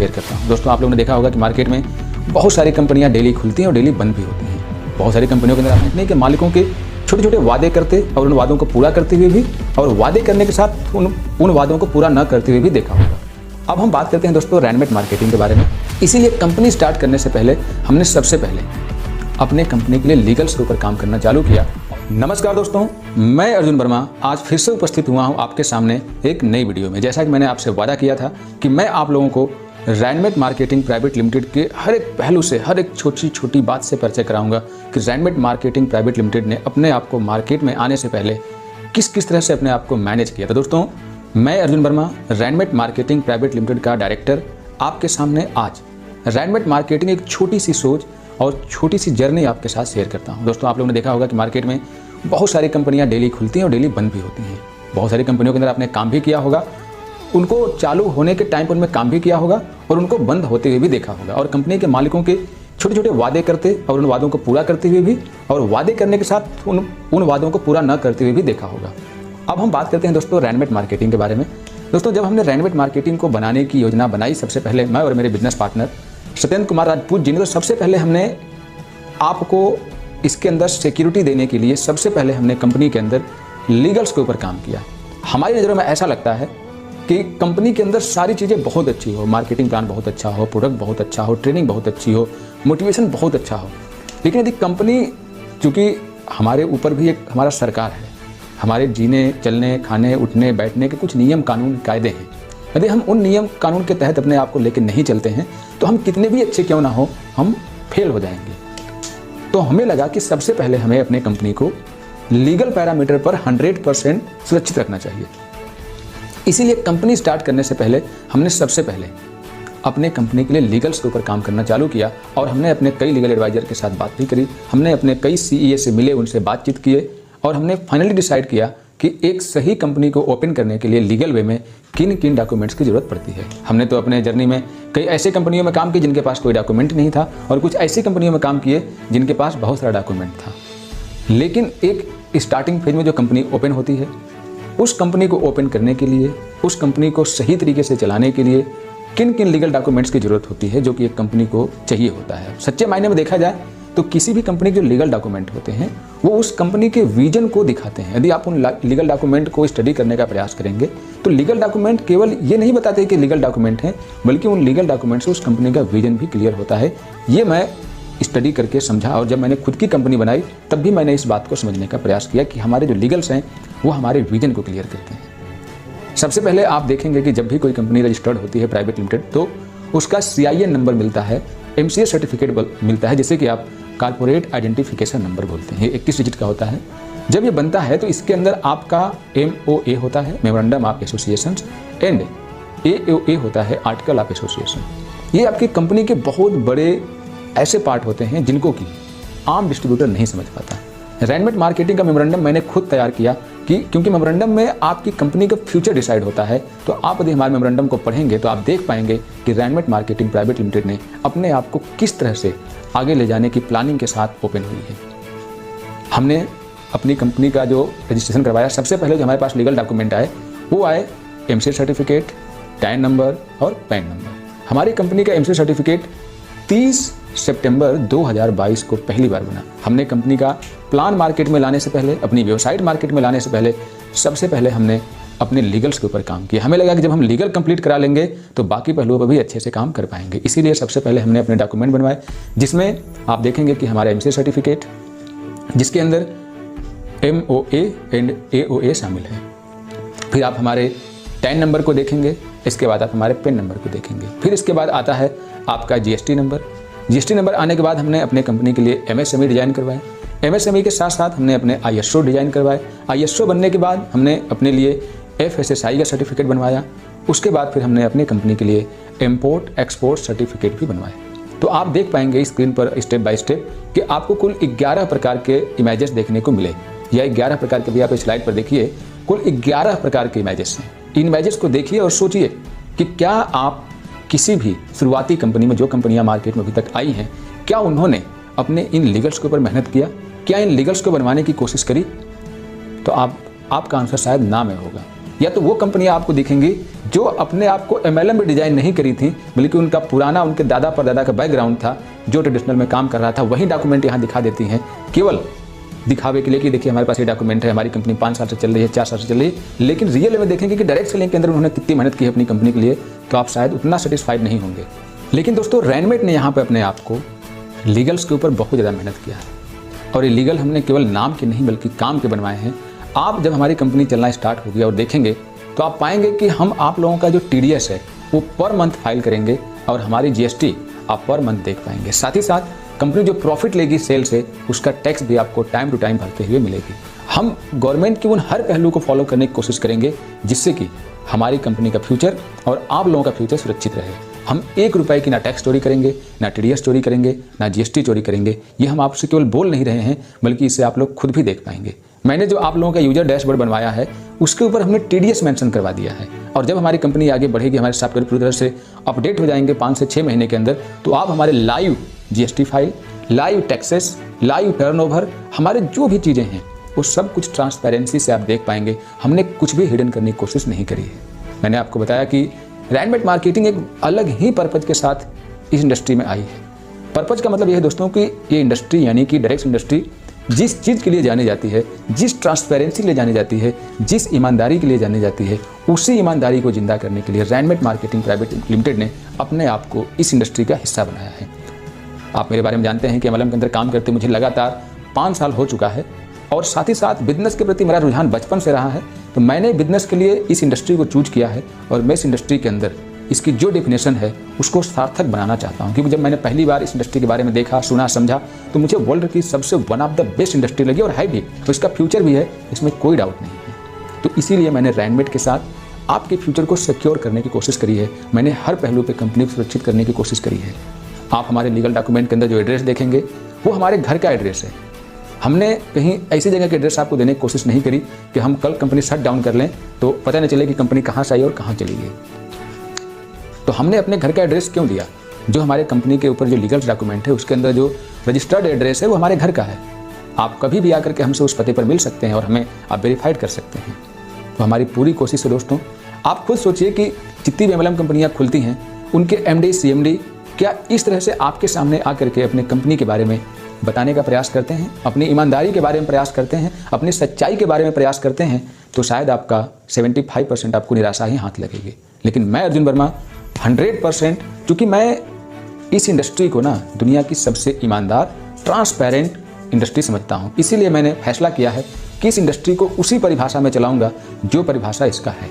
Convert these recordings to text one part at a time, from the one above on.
Share करता हूँ। दोस्तों, आप लोगों ने देखा होगा कि मार्केट में बहुत सारी कंपनियां डेली खुलती हैं और डेली बंद भी होती हैं। बहुत सारी कंपनियों के अंदर आप देखते हैं कि मालिकों के छोटे छोटे वादे करते और उन वादों को पूरा करते हुए भी, और वादे करने के साथ उन वादों को पूरा न करते हुए भी देखा होगा। अब हम बात करते हैं दोस्तों रैनमेट मार्केटिंग के बारे में। इसीलिए कंपनी स्टार्ट करने से पहले हमने सबसे पहले अपने कंपनी के लिए लीगल्स के ऊपर काम करना चालू किया। नमस्कार दोस्तों, मैं अर्जुन वर्मा आज फिर से उपस्थित हुआ हूं आपके सामने एक नई वीडियो में। जैसा कि मैंने आपसे वादा किया था कि मैं आप लोगों को रैनमेट मार्केटिंग प्राइवेट लिमिटेड के हर एक पहलू से, हर एक छोटी छोटी बात से परिचय कराऊंगा कि रैनमेट मार्केटिंग प्राइवेट लिमिटेड ने अपने आप को मार्केट में आने से पहले किस किस तरह से अपने आप को मैनेज किया था। दोस्तों, मैं Arjun Varma, Rainmet marketing private limited का डायरेक्टर, आपके सामने आज रैनमेट मार्केटिंग एक छोटी सी सोच और छोटी सी जर्नी आपके साथ शेयर करता हूं। दोस्तों, आप लोगों ने देखा होगा कि मार्केट में बहुत सारी कंपनियां डेली खुलती हैं और डेली बंद भी होती हैं। बहुत सारी कंपनियों के अंदर आपने काम भी किया होगा, उनको चालू होने के टाइम पर उनमें काम भी किया होगा और उनको बंद होते हुए भी देखा होगा, और कंपनी के मालिकों के छोटे छोटे वादे करते और उन वादों को पूरा करते हुए भी, और वादे करने के साथ उन वादों को पूरा न करते हुए भी देखा होगा। अब हम बात करते हैं दोस्तों रैनमेट मार्केटिंग के बारे में। दोस्तों, जब हमने रैनमेट मार्केटिंग को बनाने की योजना बनाई, सबसे पहले मैं और मेरे बिजनेस पार्टनर सत्येंद्र कुमार राजपूत जी ने, तो सबसे पहले हमने आपको इसके अंदर सिक्योरिटी देने के लिए सबसे पहले हमने कंपनी के अंदर लीगल्स के ऊपर काम किया। हमारी नज़रों में ऐसा लगता है कि कंपनी के अंदर सारी चीज़ें बहुत अच्छी हो, मार्केटिंग प्लान बहुत अच्छा हो, प्रोडक्ट बहुत अच्छा हो, ट्रेनिंग बहुत अच्छी हो, मोटिवेशन बहुत अच्छा हो, लेकिन यदि कंपनी, चूँकि हमारे ऊपर भी एक हमारा सरकार है, हमारे जीने चलने खाने उठने बैठने के कुछ नियम कानून कायदे हैं, यदि हम उन नियम कानून के तहत अपने आप को लेकर नहीं चलते हैं तो हम कितने भी अच्छे क्यों ना हो, हम फेल हो जाएंगे। तो हमें लगा कि सबसे पहले हमें अपने कंपनी को लीगल पैरामीटर पर 100% सुरक्षित रखना चाहिए। इसीलिए कंपनी स्टार्ट करने से पहले हमने सबसे पहले अपने कंपनी के लिए लीगल्स के ऊपर काम करना चालू किया, और हमने अपने कई लीगल एडवाइजर के साथ बात भी करी, हमने अपने कई सीईए से मिले, उनसे बातचीत किए, और हमने फाइनली डिसाइड किया कि एक सही कंपनी को ओपन करने के लिए लीगल वे में किन किन डॉक्यूमेंट्स की जरूरत पड़ती है। हमने तो अपने जर्नी में कई ऐसे कंपनियों में काम किए जिनके पास कोई डॉक्यूमेंट नहीं था, और कुछ ऐसी कंपनियों में काम किए जिनके पास बहुत सारा डॉक्यूमेंट था। लेकिन एक स्टार्टिंग फेज में जो कंपनी ओपन होती है, उस कंपनी को ओपन करने के लिए, उस कंपनी को सही तरीके से चलाने के लिए किन किन लीगल डॉक्यूमेंट्स की जरूरत होती है, जो कि एक कंपनी को चाहिए होता है। सच्चे मायने में देखा जाए तो किसी भी कंपनी के जो लीगल डॉक्यूमेंट होते हैं वो उस कंपनी के विजन को दिखाते हैं। यदि आप उन लीगल डॉक्यूमेंट को स्टडी करने का प्रयास करेंगे तो लीगल डॉक्यूमेंट केवल ये नहीं बताते कि लीगल डॉक्यूमेंट हैं, बल्कि उन लीगल डॉक्यूमेंट से उस कंपनी का विजन भी क्लियर होता है। ये मैं स्टडी करके समझा, और जब मैंने खुद की कंपनी बनाई तब भी मैंने इस बात को समझने का प्रयास किया कि हमारे जो लीगल्स हैं वो हमारे विजन को क्लियर करते हैं। सबसे पहले आप देखेंगे कि जब भी कोई कंपनी रजिस्टर्ड होती है प्राइवेट लिमिटेड, तो उसका CIN नंबर मिलता है, MCA सर्टिफिकेट मिलता है, जिसे कि आप कॉर्पोरेट आइडेंटिफिकेशन नंबर बोलते हैं। ये 21 डिजिट का होता है। जब ये बनता है तो इसके अंदर आपका MOA होता है, memorandum of association, and AOA होता है, आर्टिकल ऑफ एसोसिएशन। ये आपकी कंपनी के बहुत बड़े ऐसे पार्ट होते हैं जिनको कि आम डिस्ट्रीब्यूटर नहीं समझ पाता। रैनमेट मार्केटिंग का मेमोरेंडम मैंने खुद तैयार किया क्योंकि मेमोरेंडम में आपकी कंपनी का फ्यूचर डिसाइड होता है। तो आप यदि हमारे मेमोरेंडम को पढ़ेंगे तो आप देख पाएंगे कि रैनमेट मार्केटिंग प्राइवेट लिमिटेड ने अपने आप को किस तरह से आगे ले जाने की प्लानिंग के साथ ओपन हुई है। हमने अपनी कंपनी का जो रजिस्ट्रेशन करवाया, सबसे पहले जो हमारे पास लीगल डॉक्यूमेंट आए वो आए MCA सर्टिफिकेट, टैन नंबर और पैन नंबर। हमारी कंपनी का MCA सर्टिफिकेट 30 सितंबर 2022 को पहली बार बना। हमने कंपनी का प्लान मार्केट में लाने से पहले, अपनी वेबसाइट मार्केट में लाने से पहले, सबसे पहले हमने अपने लीगल्स के ऊपर काम किया। हमें लगा कि जब हम लीगल कंप्लीट करा लेंगे तो बाकी पहलुओं पर भी अच्छे से काम कर पाएंगे। इसीलिए सबसे पहले हमने अपने डॉक्यूमेंट बनवाए, जिसमें आप देखेंगे कि हमारा MCA सर्टिफिकेट, जिसके अंदर MOA एंड AOA शामिल है। फिर आप हमारे टैन नंबर को देखेंगे, इसके बाद आप हमारे पेन नंबर को देखेंगे। फिर इसके बाद आता है आपका GST नंबर। GST नंबर आने के बाद हमने अपने कंपनी के लिए MSME डिज़ाइन करवाए। MSME के साथ साथ हमने अपने ISO डिज़ाइन करवाए। ISO बनने के बाद हमने अपने लिए FSSAI का सर्टिफिकेट बनवाया। उसके बाद फिर हमने अपनी कंपनी के लिए इम्पोर्ट एक्सपोर्ट सर्टिफिकेट भी बनवाए। तो आप देख पाएंगे स्क्रीन पर स्टेप बाय स्टेप कि आपको कुल 11 प्रकार के इमेजेस देखने को मिले, या 11 प्रकार के भी आप स्लाइड पर देखिए, कुल 11 प्रकार के इमेजेस हैं। इन इमेजेस को देखिए और सोचिए कि क्या आप किसी भी शुरुआती कंपनी में, जो कंपनियां मार्केट में अभी तक आई हैं, क्या उन्होंने अपने इन लीगल्स के ऊपर मेहनत किया, क्या इन लीगल्स को बनवाने की कोशिश करी? तो आपका आंसर शायद ना में होगा। या तो वो कंपनियां आपको दिखेंगी जो अपने आप को MLM में डिजाइन नहीं करी थी, बल्कि उनका पुराना उनके दादा परदादा का बैकग्राउंड था जो ट्रेडिशनल में काम कर रहा था, वही डॉक्यूमेंट यहाँ दिखा देती हैं केवल दिखावे के लिए कि देखिए हमारे पास ये डॉक्यूमेंट है, हमारी कंपनी 5 साल से चल रही है, 4 साल से चल रही है। लेकिन रियल में देखेंगे कि डायरेक्ट सेलिंग के अंदर उन्होंने कितनी मेहनत की है अपनी कंपनी के लिए, तो आप शायद उतना सेटिस्फाइड नहीं होंगे। लेकिन दोस्तों रैनमेट ने यहाँ पर अपने आप को लीगल्स के ऊपर बहुत ज़्यादा मेहनत किया है, और ये लीगल हमने केवल नाम के नहीं बल्कि काम के बनवाए हैं। आप जब हमारी कंपनी चलना स्टार्ट होगी और देखेंगे तो आप पाएंगे कि हम आप लोगों का जो TDS है वो पर मंथ फाइल करेंगे, और हमारी GST आप पर मंथ देख पाएंगे। साथ ही साथ कंपनी जो प्रॉफिट लेगी सेल से, उसका टैक्स भी आपको टाइम टू टाइम भरते हुए मिलेगी। हम गवर्नमेंट की उन हर पहलू को फॉलो करने की कोशिश करेंगे जिससे कि हमारी कंपनी का फ्यूचर और आप लोगों का फ्यूचर सुरक्षित रहे। हम 1 रुपए की ना टैक्स चोरी करेंगे, ना TDS चोरी करेंगे, ना GST चोरी करेंगे। ये हम आपसे केवल बोल नहीं रहे हैं, बल्कि इसे आप लोग खुद भी देख पाएंगे। मैंने जो आप लोगों का यूजर डैशबोर्ड बनवाया है उसके ऊपर हमने TDS मेंशन करवा दिया है, और जब हमारी कंपनी आगे बढ़ेगी, हमारे सॉफ्टवेयर पूरी तरह से अपडेट हो जाएंगे 5 से 6 महीने के अंदर, तो आप हमारे live GST file, live taxes, live turnover, हमारे जो भी चीज़ें हैं वो सब कुछ ट्रांसपेरेंसी से आप देख पाएंगे। हमने कुछ भी हिडन करने की कोशिश नहीं करी है। मैंने आपको बताया कि रैनमेट मार्केटिंग एक अलग ही पर्पज के साथ इस इंडस्ट्री में आई है। पर्पज का मतलब यह है दोस्तों कि ये इंडस्ट्री यानी कि डायरेक्ट इंडस्ट्री जिस चीज़ के लिए जानी जाती है, जिस ट्रांसपेरेंसी के लिए जानी जाती है, जिस ईमानदारी के लिए जानी जाती है, उसी ईमानदारी को जिंदा करने के लिए रैनमेट मार्केटिंग प्राइवेट लिमिटेड ने अपने आप को इस इंडस्ट्री का हिस्सा बनाया है। आप मेरे बारे में जानते हैं कि MLM के अंदर काम करते मुझे लगातार 5 साल हो चुका है, और साथ ही साथ बिजनेस के प्रति मेरा रुझान बचपन से रहा है। तो मैंने बिजनेस के लिए इस इंडस्ट्री को चूज किया है, और मैं इस इंडस्ट्री के अंदर इसकी जो डेफिनेशन है उसको सार्थक बनाना चाहता हूं। क्योंकि जब मैंने पहली बार इस इंडस्ट्री के बारे में देखा, सुना, समझा, तो मुझे वर्ल्ड की सबसे one of the best industry लगी, और है भी, तो इसका फ्यूचर भी है, इसमें कोई डाउट नहीं है। तो इसीलिए मैंने रैनमेट के साथ आपके फ्यूचर को सिक्योर करने की कोशिश करी है। मैंने हर पहलू पर कंपनी को सुरक्षित करने की कोशिश करी है। आप हमारे लीगल डॉक्यूमेंट के अंदर जो एड्रेस देखेंगे वो हमारे घर का एड्रेस है। हमने कहीं ऐसी जगह के एड्रेस आपको देने की कोशिश नहीं करी कि हम कल कंपनी शट डाउन कर लें तो पता नहीं चले कि कंपनी कहाँ से आई और कहाँ चली गई। तो हमने अपने घर का एड्रेस क्यों दिया? जो हमारे कंपनी के ऊपर जो लीगल डॉक्यूमेंट है उसके अंदर जो रजिस्टर्ड एड्रेस है वो हमारे घर का है। आप कभी भी आकर के हमसे उस पते पर मिल सकते हैं और हमें आप वेरीफाइड कर सकते हैं। तो हमारी पूरी कोशिश है दोस्तों, आप खुद सोचिए कि जितनी भी MLM कंपनियाँ खुलती हैं उनके MD CMD क्या इस तरह से आपके सामने आकर के अपने कंपनी के बारे में बताने का प्रयास करते हैं, अपनी ईमानदारी के बारे में प्रयास करते हैं, अपनी सच्चाई के बारे में प्रयास करते हैं? तो शायद आपका 75% आपको निराशा ही हाथ लगेगी। लेकिन मैं अर्जुन वर्मा 100%, चूँकि मैं इस इंडस्ट्री को ना दुनिया की सबसे ईमानदार ट्रांसपेरेंट इंडस्ट्री समझता हूँ, इसीलिए मैंने फैसला किया है कि इस इंडस्ट्री को उसी परिभाषा में चलाऊँगा जो परिभाषा इसका है।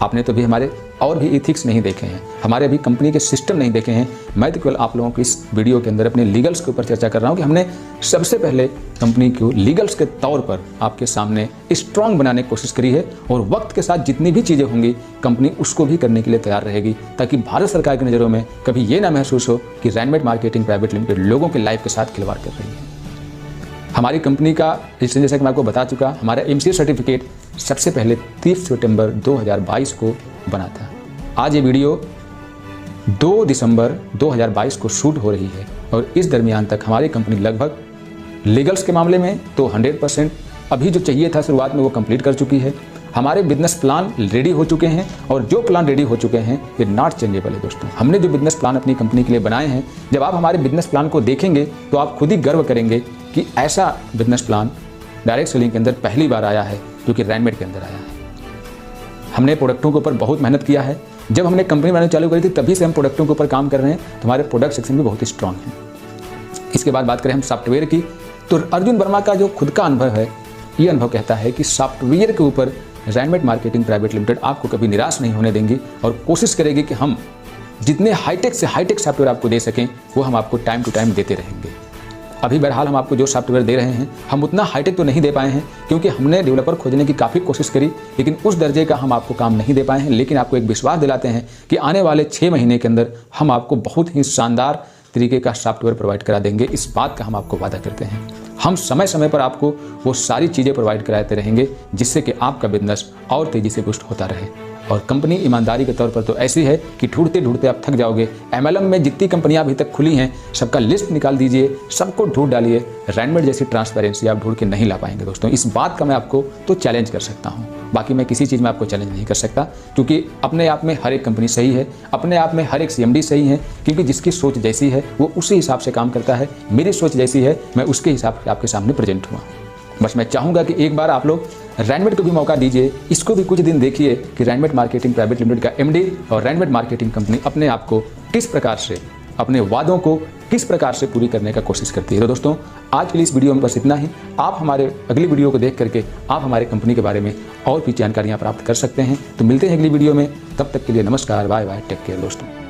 आपने तो भी हमारे और भी इथिक्स नहीं देखे हैं, हमारे अभी कंपनी के सिस्टम नहीं देखे हैं। मैं तो केवल आप लोगों को इस वीडियो के अंदर अपने लीगल्स के ऊपर चर्चा कर रहा हूं कि हमने सबसे पहले कंपनी को लीगल्स के तौर पर आपके सामने स्ट्रांग बनाने की कोशिश करी है, और वक्त के साथ जितनी भी चीज़ें होंगी कंपनी उसको भी करने के लिए तैयार रहेगी, ताकि भारत सरकार की नज़रों में कभी ये ना महसूस हो कि रैनमेट मार्केटिंग प्राइवेट लिमिटेड लोगों के लाइफ के साथ खिलवाड़ कर रही है। हमारी कंपनी का रजिस्ट्रेशन जैसा कि मैं आपको बता चुका, हमारा MCA सर्टिफिकेट सबसे पहले 30 सितंबर 2022 को बना था। आज ये वीडियो 2 दिसंबर 2022 को शूट हो रही है, और इस दरमियान तक हमारी कंपनी लगभग लीगल्स के मामले में तो 100% अभी जो चाहिए था शुरुआत में वो कंप्लीट कर चुकी है। हमारे बिजनेस प्लान रेडी हो चुके हैं, और जो प्लान रेडी हो चुके हैं ये नॉट चेंजेबल है दोस्तों। हमने जो बिजनेस प्लान अपनी कंपनी के लिए बनाए हैं, जब आप हमारे बिजनेस प्लान को देखेंगे तो आप खुद ही गर्व करेंगे कि ऐसा बिजनेस प्लान डायरेक्ट सेलिंग के अंदर पहली बार आया है जो कि रैनमेट के अंदर आया है। हमने प्रोडक्टों के ऊपर बहुत मेहनत किया है। जब हमने कंपनी बनानी चालू करी थी तभी से हम प्रोडक्टों के ऊपर काम कर रहे हैं, तो हमारे प्रोडक्ट सेक्शन भी बहुत स्ट्रांग है। इसके बाद बात करें हम सॉफ्टवेयर की, तो अर्जुन वर्मा का जो खुद का अनुभव है, ये अनुभव कहता है कि सॉफ्टवेयर के ऊपर रैनमेट मार्केटिंग प्राइवेट लिमिटेड आपको कभी निराश नहीं होने देंगी, और कोशिश करेगी कि हम जितने हाईटेक से हाईटेक सॉफ्टवेयर आपको दे सकें वो हम आपको टाइम टू टाइम देते रहेंगे। अभी बहरहाल हम आपको जो सॉफ्टवेयर दे रहे हैं हम उतना हाईटेक तो नहीं दे पाए हैं, क्योंकि हमने डेवलपर खोजने की काफ़ी कोशिश करी, लेकिन उस दर्जे का हम आपको काम नहीं दे पाए हैं। लेकिन आपको एक विश्वास दिलाते हैं कि आने वाले 6 महीने के अंदर हम आपको बहुत ही शानदार तरीके का सॉफ्टवेयर प्रोवाइड करा देंगे। इस बात का हम आपको वादा करते हैं। हम समय समय पर आपको वो सारी चीज़ें प्रोवाइड कराते रहेंगे जिससे कि आपका बिजनेस और तेज़ी से बूस्ट होता रहे। और कंपनी ईमानदारी के तौर पर तो ऐसी है कि ढूंढते ढूंढते आप थक जाओगे। MLM में जितनी कंपनियां अभी तक खुली हैं सबका लिस्ट निकाल दीजिए, सबको ढूंढ डालिए। रैनमेड जैसी ट्रांसपेरेंसी आप ढूंढ के नहीं ला पाएंगे दोस्तों। इस बात का मैं आपको तो चैलेंज कर सकता हूँ, बाकी मैं किसी चीज़ में आपको चैलेंज नहीं कर सकता, क्योंकि अपने आप में हर एक कंपनी सही है, अपने आप में हर एक CMD सही है, क्योंकि जिसकी सोच जैसी है वो उसी हिसाब से काम करता है। मेरी सोच जैसी है मैं उसके हिसाब से आपके सामने प्रेजेंट हुआ। बस मैं चाहूँगा कि एक बार आप लोग रैनमेड को भी मौका दीजिए, इसको भी कुछ दिन देखिए कि रैनमेड मार्केटिंग प्राइवेट लिमिटेड का MD और रैनमेड मार्केटिंग कंपनी अपने आप को किस प्रकार से, अपने वादों को किस प्रकार से पूरी करने का कोशिश करती है। तो दोस्तों आज के लिए इस वीडियो में बस इतना ही। आप हमारे अगली वीडियो को देख करके आप हमारे कंपनी के बारे में और भी जानकारियाँ प्राप्त कर सकते हैं। तो मिलते हैं अगली वीडियो में, तब तक के लिए नमस्कार, बाय बाय, टेक केयर दोस्तों।